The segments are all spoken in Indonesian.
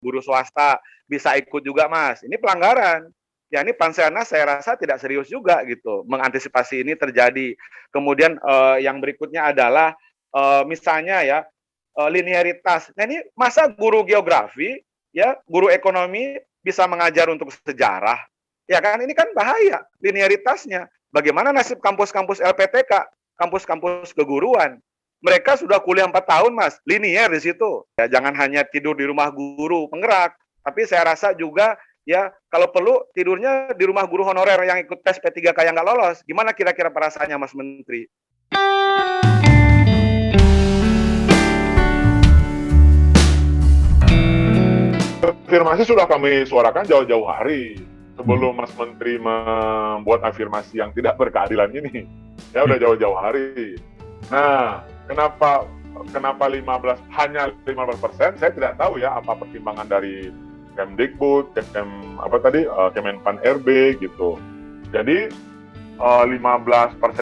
guru swasta bisa ikut juga, Mas. Ini pelanggaran. Ya ini Panselnas saya rasa tidak serius juga gitu mengantisipasi ini terjadi. Kemudian yang berikutnya adalah misalnya ya linearitas. Nah ini masa guru geografi ya guru ekonomi bisa mengajar untuk sejarah, ya kan ini kan bahaya linearitasnya. Bagaimana nasib kampus-kampus LPTK, kampus-kampus keguruan? Mereka sudah kuliah 4 tahun, Mas, linier di situ. Ya, jangan hanya tidur di rumah guru penggerak, tapi saya rasa juga ya kalau perlu tidurnya di rumah guru honorer yang ikut tes P3K yang nggak lolos. Gimana kira-kira perasaannya, Mas Menteri? Afirmasi sudah kami suarakan jauh-jauh hari sebelum Mas Menteri membuat afirmasi yang tidak berkeadilan ini. Ya udah jauh-jauh hari. Nah, kenapa hanya 15%? Saya tidak tahu ya apa pertimbangan dari Kemdikbud, Kemenpan RB gitu. Jadi 15%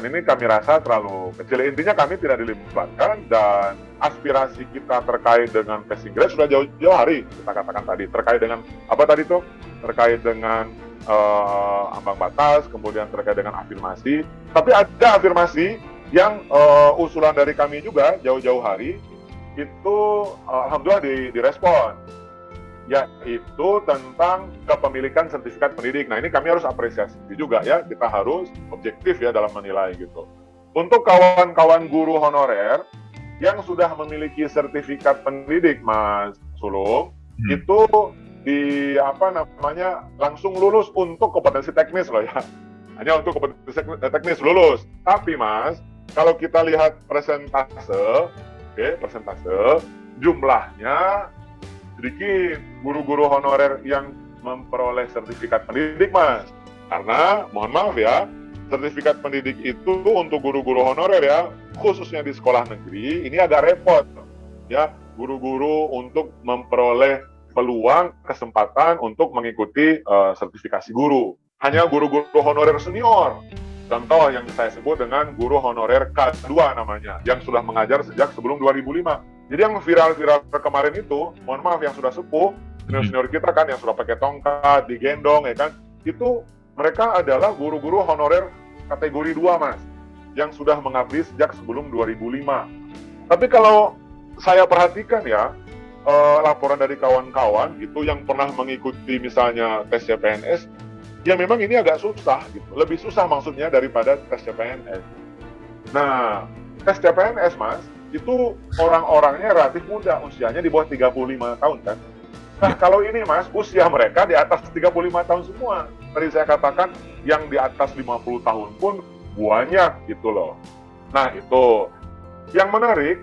ini kami rasa terlalu kecil. Intinya kami tidak dilibatkan dan aspirasi kita terkait dengan passing grade sudah jauh-jauh hari kita katakan tadi. Terkait dengan apa tadi tuh? Terkait dengan ambang batas, kemudian terkait dengan afirmasi. Tapi ada afirmasi yang usulan dari kami juga jauh-jauh hari itu alhamdulillah direspon, yaitu tentang kepemilikan sertifikat pendidik. Nah ini kami harus apresiasi juga ya, kita harus objektif ya dalam menilai gitu. Untuk kawan-kawan guru honorer yang sudah memiliki sertifikat pendidik, Mas Sulung, itu langsung lulus untuk kompetensi teknis loh ya. Hanya untuk kompetensi teknis lulus. Tapi Mas, kalau kita lihat persentase jumlahnya sedikit guru-guru honorer yang memperoleh sertifikat pendidik, Mas. Karena, mohon maaf ya, sertifikat pendidik itu untuk guru-guru honorer ya, khususnya di sekolah negeri, ini agak repot. Ya, guru-guru untuk memperoleh peluang, kesempatan untuk mengikuti sertifikasi guru. Hanya guru-guru honorer senior. Contoh yang saya sebut dengan guru honorer K2 namanya, yang sudah mengajar sejak sebelum 2005. Jadi yang viral-viral kemarin itu, mohon maaf yang sudah sepuh, senior-senior kita kan yang sudah pakai tongkat, digendong ya kan, itu mereka adalah guru-guru honorer kategori 2, Mas, yang sudah mengabdi sejak sebelum 2005. Tapi kalau saya perhatikan ya, laporan dari kawan-kawan itu yang pernah mengikuti misalnya tes CPNS, ya memang ini agak susah gitu, lebih susah maksudnya daripada tes CPNS. Nah, tes CPNS, Mas, itu orang-orangnya relatif muda, usianya di bawah 35 tahun kan. Nah, kalau ini Mas, usia mereka di atas 35 tahun semua. Tadi saya katakan yang di atas 50 tahun pun banyak gitu loh. Nah, itu yang menarik,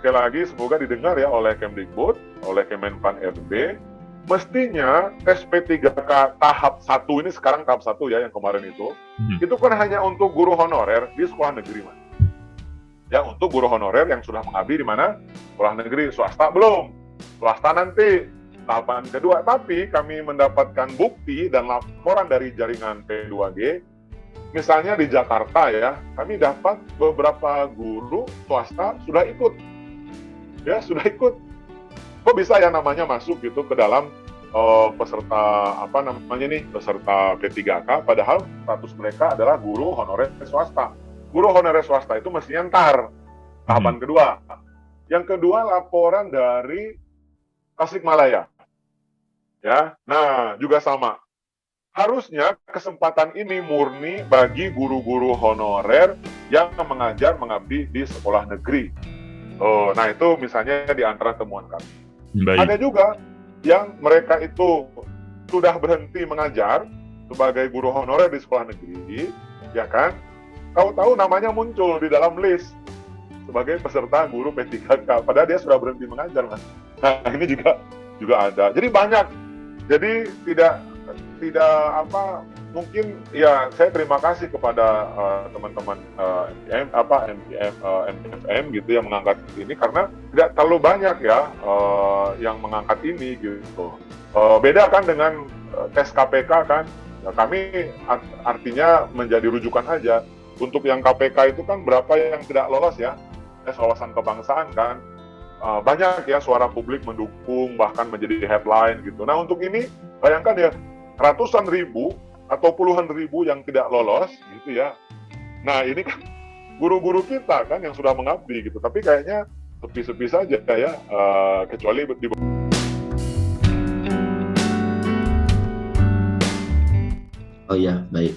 sekali lagi semoga didengar ya oleh Kemdikbud, oleh Kemenpan RB, mestinya tes P3K tahap 1 ini sekarang tahap 1 ya yang kemarin itu kan hanya untuk guru honorer di sekolah negeri, Mas. Ya, untuk guru honorer yang sudah mengabdi di mana? Sekolah negeri, swasta belum. Swasta nanti tahapan kedua. Tapi kami mendapatkan bukti dan laporan dari jaringan P2G. Misalnya di Jakarta ya, kami dapat beberapa guru swasta sudah ikut. Ya, sudah ikut. Kok bisa ya namanya masuk gitu ke dalam peserta peserta P3K, padahal status mereka adalah guru honorer swasta. Guru honorer swasta itu mestinya ntar tahapan kedua. Yang kedua laporan dari Tasikmalaya. Ya, nah juga sama. Harusnya kesempatan ini murni bagi guru-guru honorer yang mengajar mengabdi di sekolah negeri. Nah itu misalnya di antara temuan kami. Baik. Ada juga yang mereka itu sudah berhenti mengajar sebagai guru honorer di sekolah negeri, ya kan? Tahu-tahu namanya muncul di dalam list sebagai peserta guru P3K, padahal dia sudah berhenti mengajar, Mas. Nah, ini juga ada. Jadi banyak. Jadi tidak mungkin ya saya terima kasih kepada teman-teman MFM gitu yang mengangkat ini, karena tidak terlalu banyak ya yang mengangkat ini gitu. Beda kan dengan tes KPK kan. Ya, kami artinya menjadi rujukan aja. Untuk yang KPK itu kan berapa yang tidak lolos ya, tes wawasan kebangsaan kan, banyak ya suara publik mendukung, bahkan menjadi headline gitu. Nah untuk ini bayangkan ya, ratusan ribu atau puluhan ribu yang tidak lolos gitu ya. Nah ini kan guru-guru kita kan yang sudah mengabdi gitu, tapi kayaknya sepi-sepi saja ya, kecuali di. Oh ya, baik.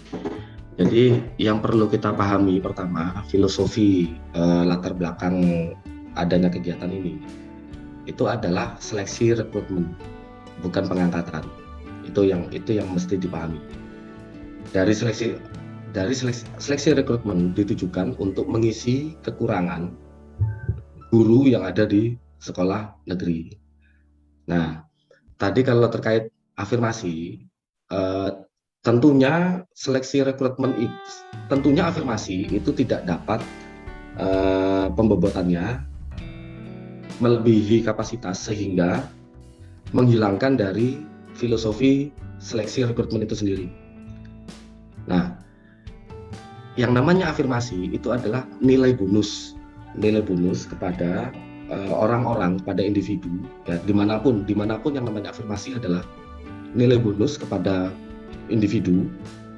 Jadi yang perlu kita pahami pertama, filosofi latar belakang adanya kegiatan ini itu adalah seleksi rekrutmen, bukan pengangkatan. Itu yang mesti dipahami. Dari seleksi rekrutmen ditujukan untuk mengisi kekurangan guru yang ada di sekolah negeri. Nah, tadi kalau terkait afirmasi, tentunya seleksi rekrutmen itu, tentunya afirmasi itu tidak dapat pembobotannya melebihi kapasitas sehingga menghilangkan dari filosofi seleksi rekrutmen itu sendiri. Nah, yang namanya afirmasi itu adalah nilai bonus kepada orang-orang, pada individu, ya, dimanapun yang namanya afirmasi adalah nilai bonus kepada individu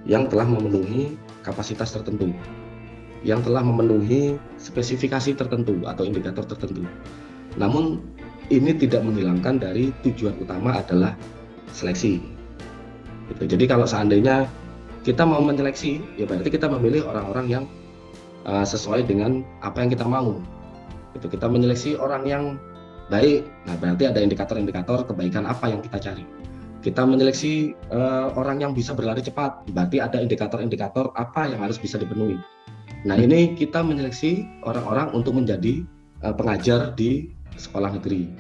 yang telah memenuhi kapasitas tertentu, yang telah memenuhi spesifikasi tertentu atau indikator tertentu. Namun ini tidak menghilangkan dari tujuan utama adalah seleksi. Gitu. Jadi kalau seandainya kita mau menyeleksi, ya berarti kita memilih orang-orang yang sesuai dengan apa yang kita mau. Gitu. Kita menyeleksi orang yang baik, nah berarti ada indikator-indikator kebaikan apa yang kita cari. Kita menyeleksi orang yang bisa berlari cepat, berarti ada indikator-indikator apa yang harus bisa dipenuhi. Nah ini kita menyeleksi orang-orang untuk menjadi pengajar di sekolah negeri.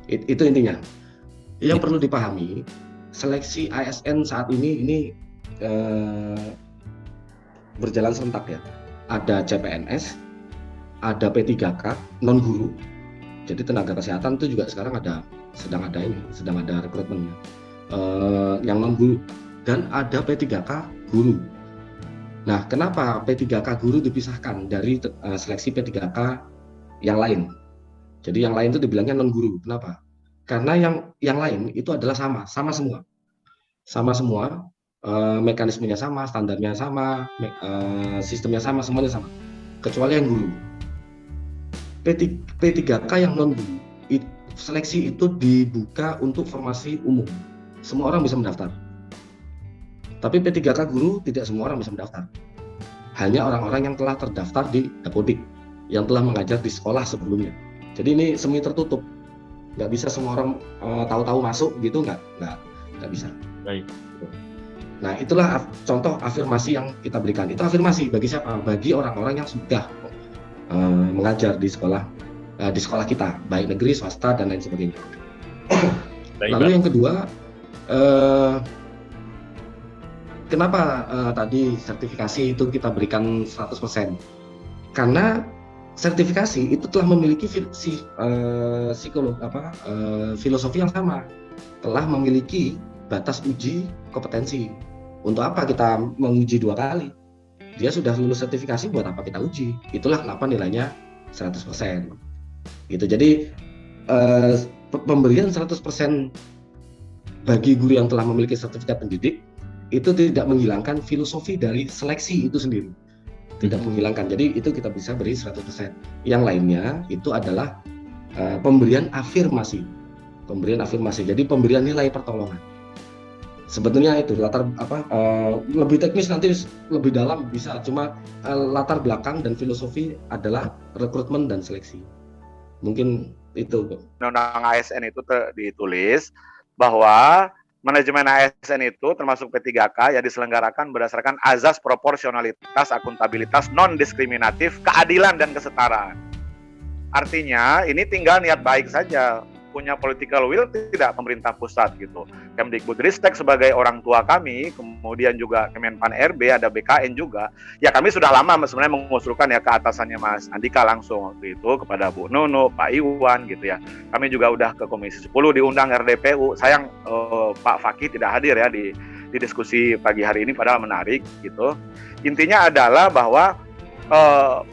Itu intinya. Yang perlu dipahami, seleksi ASN saat ini berjalan serentak ya. Ada CPNS, ada P3K non guru. Jadi tenaga kesehatan itu juga sekarang sedang ada rekrutmennya yang non guru, dan ada P3K guru. Nah, kenapa P3K guru dipisahkan dari seleksi P3K yang lain? Jadi yang lain itu dibilangnya non guru. Kenapa? Karena yang lain itu adalah sama semua, mekanismenya sama, standarnya sama, sistemnya sama, semuanya sama, kecuali yang guru. P3K yang non guru, seleksi itu dibuka untuk formasi umum, semua orang bisa mendaftar. Tapi P3K guru tidak semua orang bisa mendaftar, hanya orang-orang yang telah terdaftar di Dapodik, yang telah mengajar di sekolah sebelumnya. Jadi ini semi tertutup, nggak bisa semua orang tahu-tahu masuk gitu, nggak bisa. Baik. Nah itulah contoh afirmasi yang kita berikan. Itu afirmasi bagi siapa? Bagi orang-orang yang sudah mengajar di sekolah kita, baik negeri, swasta, dan lain sebagainya. Lalu yang kedua, kenapa tadi sertifikasi itu kita berikan 100%? Karena sertifikasi itu telah memiliki filosofi yang sama, telah memiliki batas uji kompetensi. Untuk apa kita menguji 2 kali? Dia sudah lulus sertifikasi, buat apa kita uji? Itulah kenapa nilainya 100%. Gitu. Jadi pemberian 100% bagi guru yang telah memiliki sertifikat pendidik itu tidak menghilangkan filosofi dari seleksi itu sendiri. Tidak menghilangkan. Jadi itu kita bisa beri 100%. Yang lainnya itu adalah pemberian afirmasi. Jadi pemberian nilai pertolongan. Sebetulnya itu lebih teknis, nanti lebih dalam bisa, cuma latar belakang dan filosofi adalah rekrutmen dan seleksi. Mungkin itu. Undang-undang ASN itu ditulis bahwa manajemen ASN itu termasuk P3K yang diselenggarakan berdasarkan azas proporsionalitas, akuntabilitas, non-diskriminatif, keadilan, dan kesetaraan. Artinya ini tinggal niat baik saja, punya political will tidak pemerintah pusat gitu. Kemdikbudristek sebagai orang tua kami, kemudian juga Kemenpan RB, ada BKN juga. Ya kami sudah lama sebenarnya mengusulkan ya ke atasannya Mas Andika langsung waktu itu kepada Bu Nunu, Pak Iwan gitu ya. Kami juga udah ke Komisi 10 diundang RDPU. Sayang Pak Fakih tidak hadir ya di diskusi pagi hari ini, padahal menarik gitu. Intinya adalah bahwa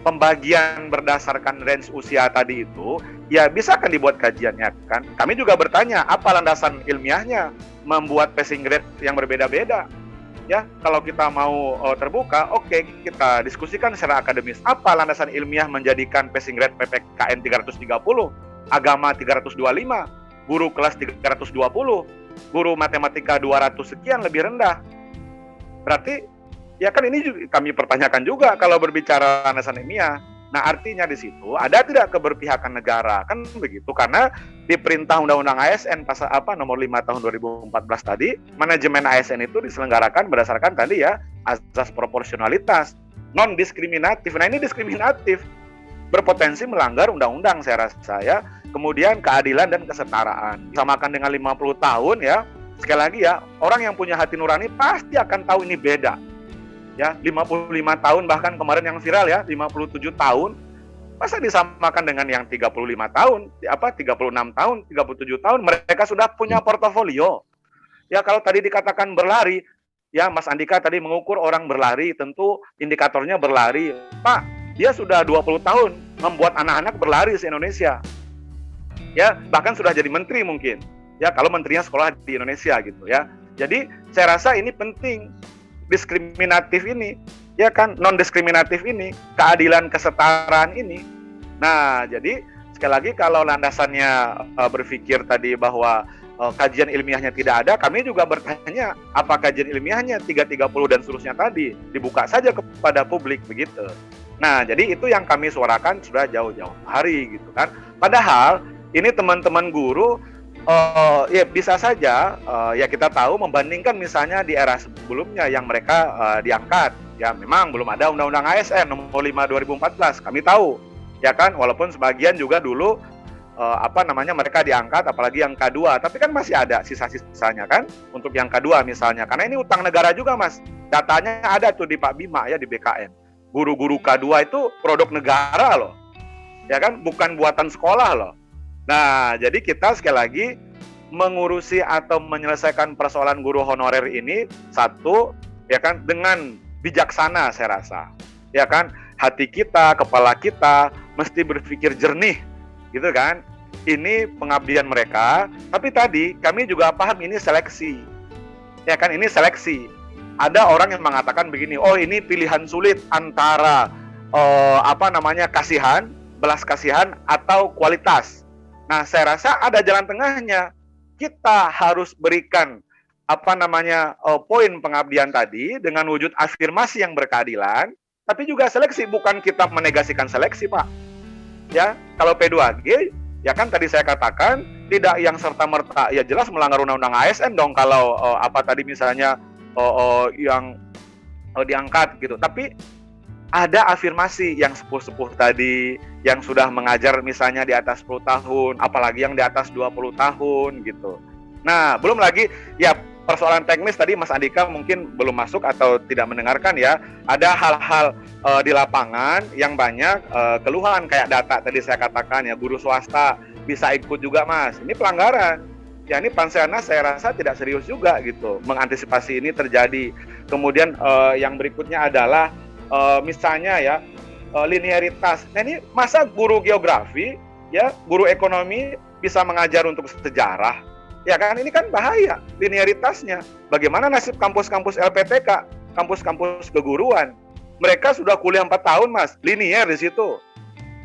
pembagian berdasarkan range usia tadi itu, ya bisa kan dibuat kajiannya kan. Kami juga bertanya, apa landasan ilmiahnya membuat passing grade yang berbeda-beda? Ya, kalau kita mau terbuka, oke, kita diskusikan secara akademis. Apa landasan ilmiah menjadikan passing grade PPKN 330, agama 325, guru kelas 320, guru matematika 200 sekian lebih rendah? Berarti ya kan ini juga kami pertanyakan juga kalau berbicara landasan ilmiah. Nah, artinya di situ ada tidak keberpihakan negara, kan begitu? Karena di perintah Undang-Undang ASN pasal nomor 5 tahun 2014 tadi, manajemen ASN itu diselenggarakan berdasarkan tadi ya azas proporsionalitas, non diskriminatif. Nah, ini diskriminatif, berpotensi melanggar undang-undang saya rasa ya. Kemudian keadilan dan kesetaraan. Samakan dengan 50 tahun ya. Sekali lagi ya, orang yang punya hati nurani pasti akan tahu ini beda. Ya, 55 tahun bahkan kemarin yang viral ya, 57 tahun. Masa disamakan dengan yang 35 tahun, 36 tahun, 37 tahun, mereka sudah punya portofolio. Ya, kalau tadi dikatakan berlari, ya Mas Andika tadi mengukur orang berlari, tentu indikatornya berlari. Pak, dia sudah 20 tahun membuat anak-anak berlari se-Indonesia. Ya, bahkan sudah jadi menteri mungkin. Ya, kalau menterinya sekolah di Indonesia gitu ya. Jadi, saya rasa ini penting. Diskriminatif ini, ya kan, non diskriminatif ini, keadilan kesetaraan ini. Nah, jadi sekali lagi kalau landasannya berpikir tadi bahwa kajian ilmiahnya tidak ada, kami juga bertanya apa kajian ilmiahnya 330 dan seterusnya tadi dibuka saja kepada publik begitu. Nah, jadi itu yang kami suarakan sudah jauh-jauh hari gitu kan. Padahal ini teman-teman guru ya bisa saja ya kita tahu membandingkan misalnya di era sebelumnya yang mereka diangkat ya, memang belum ada undang-undang ASN nomor 5 2014 kami tahu ya kan, walaupun sebagian juga dulu mereka diangkat apalagi yang K2, tapi kan masih ada sisa-sisanya kan untuk yang K2 misalnya, karena ini utang negara juga Mas, datanya ada tuh di Pak Bima ya di BKN, guru-guru K2 itu produk negara loh ya kan, bukan buatan sekolah loh. Nah, jadi kita sekali lagi mengurusi atau menyelesaikan persoalan guru honorer ini satu ya kan dengan bijaksana saya rasa. Ya kan, hati kita, kepala kita mesti berpikir jernih gitu kan. Ini pengabdian mereka, tapi tadi kami juga paham ini seleksi. Ya kan, ini seleksi. Ada orang yang mengatakan begini, oh ini pilihan sulit antara kasihan, belas kasihan atau kualitas. Nah, saya rasa ada jalan tengahnya. Kita harus berikan poin pengabdian tadi dengan wujud afirmasi yang berkeadilan, tapi juga seleksi, bukan kita menegasikan seleksi, Pak. Ya, kalau P2G, ya kan tadi saya katakan tidak yang serta-merta, ya jelas melanggar undang-undang ASN dong kalau misalnya yang diangkat gitu. Tapi ada afirmasi yang sepuh-sepuh tadi, yang sudah mengajar misalnya di atas 10 tahun, apalagi yang di atas 20 tahun gitu. Nah, belum lagi ya persoalan teknis tadi Mas Andika mungkin belum masuk atau tidak mendengarkan ya. Ada hal-hal di lapangan yang banyak keluhan kayak data tadi saya katakan ya, guru swasta bisa ikut juga Mas. Ini pelanggaran. Ya ini Panselnas saya rasa tidak serius juga gitu mengantisipasi ini terjadi. Kemudian yang berikutnya adalah misalnya ya linearitas. Nah ini masa guru geografi ya, guru ekonomi bisa mengajar untuk sejarah, ya kan, ini kan bahaya linearitasnya. Bagaimana nasib kampus-kampus LPTK, kampus-kampus keguruan? Mereka sudah kuliah 4 tahun Mas, linear di situ,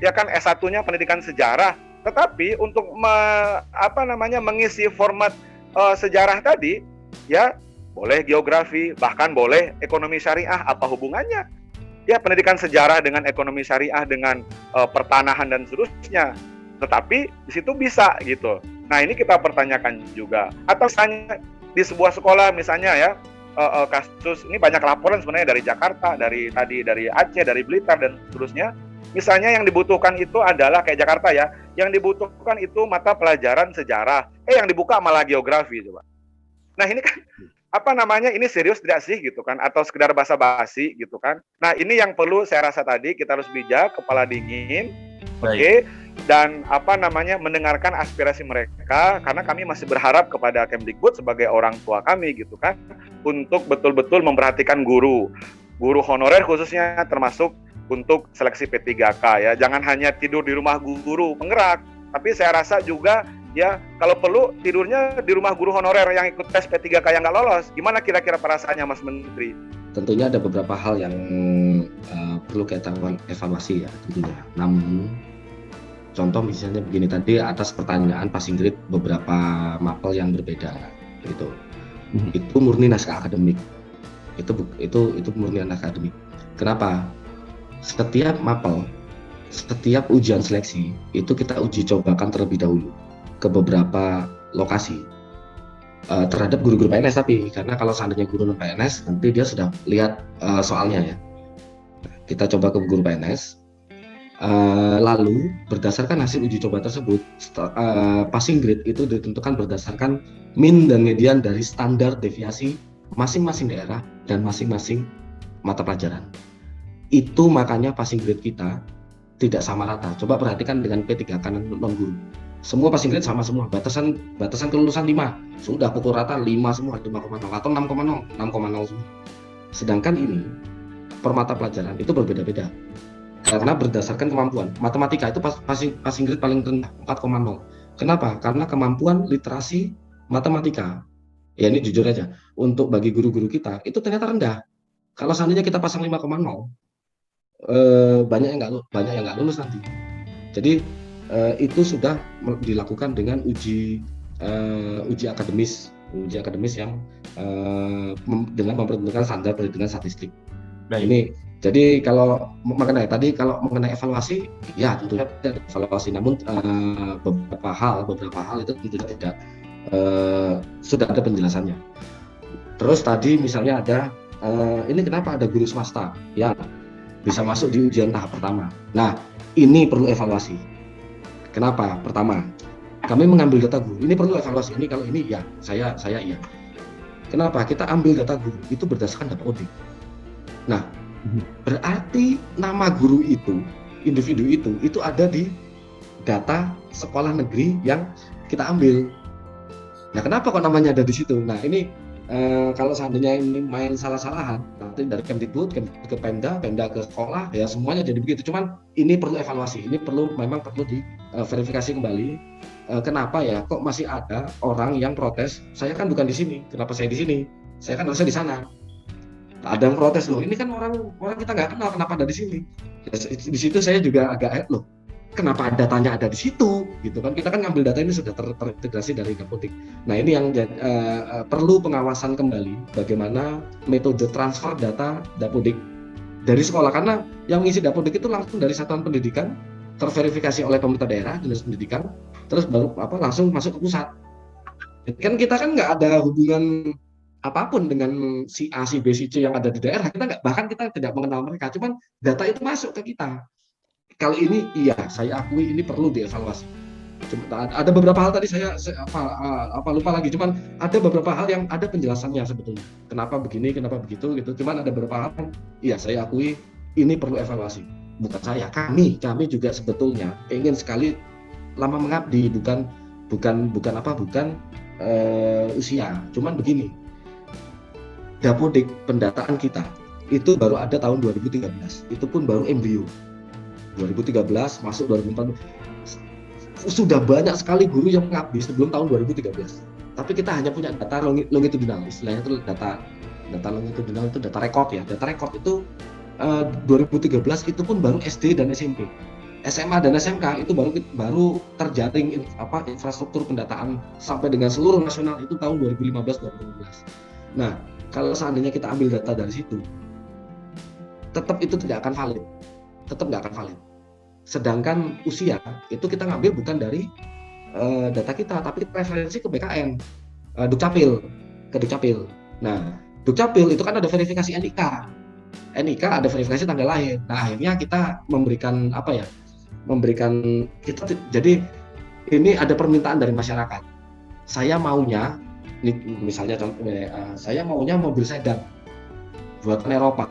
ya kan, S1-nya pendidikan sejarah, tetapi untuk mengisi format sejarah tadi ya boleh geografi, bahkan boleh ekonomi syariah. Apa hubungannya? Ya pendidikan sejarah dengan ekonomi syariah, dengan pertanahan dan seterusnya. Tetapi di situ bisa gitu. Nah ini kita pertanyakan juga. Atau misalnya di sebuah sekolah misalnya ya kasus ini banyak laporan sebenarnya dari Jakarta, dari Aceh, dari Blitar dan seterusnya. Misalnya yang dibutuhkan itu adalah kayak Jakarta ya, yang dibutuhkan itu mata pelajaran sejarah. Yang dibuka malah geografi coba. Nah ini kan ini serius tidak sih gitu kan, atau sekedar basa-basi gitu kan. Nah ini yang perlu saya rasa tadi kita harus bijak, kepala dingin, oke, dan mendengarkan aspirasi mereka, karena kami masih berharap kepada Kemdikbud sebagai orang tua kami gitu kan, untuk betul-betul memperhatikan guru honorer khususnya, termasuk untuk seleksi P3K ya. Jangan hanya tidur di rumah guru penggerak, tapi saya rasa juga ya kalau perlu tidurnya di rumah guru honorer yang ikut tes P3K yang nggak lolos. Gimana kira-kira perasaannya Mas Menteri? Tentunya ada beberapa hal yang perlu kita evaluasi ya tentunya. Namun contoh misalnya begini, tadi atas pertanyaan Pak Sigrid beberapa mapel yang berbeda gitu. Itu murni naskah akademik. Itu murni naskah akademik. Kenapa? Setiap mapel, setiap ujian seleksi itu kita uji cobakan terlebih dahulu ke beberapa lokasi terhadap guru-guru PNS, tapi karena kalau seandainya guru non PNS nanti dia sudah lihat soalnya ya. Kita coba ke guru PNS, lalu berdasarkan hasil uji coba tersebut, passing grade itu ditentukan berdasarkan min dan median dari standar deviasi masing-masing daerah dan masing-masing mata pelajaran. Itu makanya passing grade kita tidak sama rata. Coba perhatikan dengan P3K non guru. Semua passing grade sama semua, batasan kelulusan 5, sudah pukul rata 5 semua, 5,0 atau 6,0 semua. Sedangkan ini per mata pelajaran itu berbeda-beda karena berdasarkan kemampuan. Matematika itu passing grade paling rendah 4,0. Kenapa? Karena kemampuan literasi matematika, ya ini jujur aja, untuk bagi guru-guru kita itu ternyata rendah. Kalau seandainya kita pasang 5,0, banyak yang nggak lulus nanti. Jadi itu sudah dilakukan dengan uji akademis yang dengan memperhitungkan standar perhitungan statistik. Nah ini, jadi kalau mengenai evaluasi, ya tentunya evaluasi, namun beberapa hal itu tentunya tidak sudah ada penjelasannya. Terus tadi misalnya ada ini kenapa ada guru swasta yang bisa masuk di ujian tahap pertama. Nah ini perlu evaluasi. Kenapa? Pertama, kami mengambil data guru. Ini perlu evaluasi. Ini kalau ini ya, saya iya. Kenapa? Kita ambil data guru itu berdasarkan data audit. Nah, berarti nama guru itu, individu itu ada di data sekolah negeri yang kita ambil. Nah, kenapa kok namanya ada di situ? Nah, ini kalau seandainya ini main salah-salahan, nanti dari Kemdikbud ke Pemda ke sekolah, ya semuanya jadi begitu. Cuman ini perlu evaluasi, ini memang perlu diverifikasi kembali. Kenapa ya kok masih ada orang yang protes? Saya kan bukan di sini, kenapa saya di sini? Saya kan harusnya di sana. Ada yang protes loh, ini kan orang kita nggak kenal, kenapa ada di sini? Di situ saya juga agak loh, kenapa datanya ada di situ gitu kan, kita kan ngambil data ini sudah terintegrasi dari Dapodik. Nah ini yang perlu pengawasan kembali, bagaimana metode transfer data Dapodik dari sekolah, karena yang mengisi Dapodik itu langsung dari satuan pendidikan, terverifikasi oleh pemerintah daerah, dinas pendidikan, terus baru langsung masuk ke pusat. Kan kita kan nggak ada hubungan apapun dengan si A, si B, si C yang ada di daerah, bahkan kita tidak mengenal mereka, cuman data itu masuk ke kita. Kali ini iya, saya akui ini perlu dievaluasi. Cuma ada beberapa hal tadi saya lupa lagi, cuman ada beberapa hal yang ada penjelasannya sebetulnya. Kenapa begini, kenapa begitu gitu. Cuman ada beberapa hal yang iya saya akui ini perlu evaluasi. Bukan saya, kami juga sebetulnya ingin sekali lama mengabdi, bukan usia. Cuman begini, Dapodik pendataan kita itu baru ada tahun 2013. Itu pun baru embrio. 2013 masuk 2014 sudah banyak sekali guru yang mengabdi sebelum tahun 2013. Tapi kita hanya punya data longitudinal, istilahnya itu data longitudinal, itu data rekod ya. Data rekod itu 2013 itu pun baru SD dan SMP. SMA dan SMK itu baru terjaring infrastruktur pendataan sampai dengan seluruh nasional itu tahun 2015-2016. Nah, kalau seandainya kita ambil data dari situ, tetap itu tidak akan valid. Sedangkan usia itu kita ngambil bukan dari data kita, tapi referensi ke BKN, Dukcapil. Nah, Dukcapil itu kan ada verifikasi NIK ada verifikasi tanggal lahir. Nah, akhirnya kita memberikan jadi ini ada permintaan dari masyarakat. Saya maunya, misalnya saya maunya mobil sedan buatan Eropa.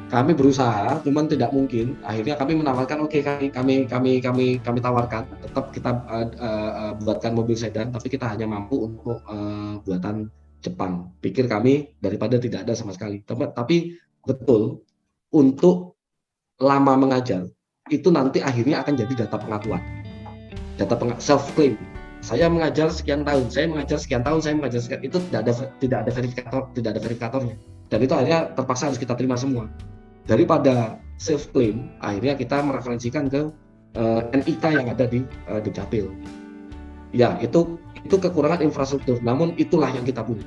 Kami berusaha, cuman tidak mungkin. Akhirnya kami menawarkan, oke, kami tawarkan, tetap kita buatkan mobil sedan, tapi kita hanya mampu untuk buatan Jepang. Pikir kami daripada tidak ada sama sekali. Tapi betul, untuk lama mengajar, itu nanti akhirnya akan jadi data pengakuan, self claim. Saya mengajar sekian tahun, saya mengajar sekian tahun, saya mengajar sekian, itu tidak ada verifikatornya, dan itu akhirnya terpaksa harus kita terima semua. Daripada self claim, akhirnya kita mereferensikan ke NIK yang ada di Dukcapil. Ya, itu kekurangan infrastruktur, namun itulah yang kita punya.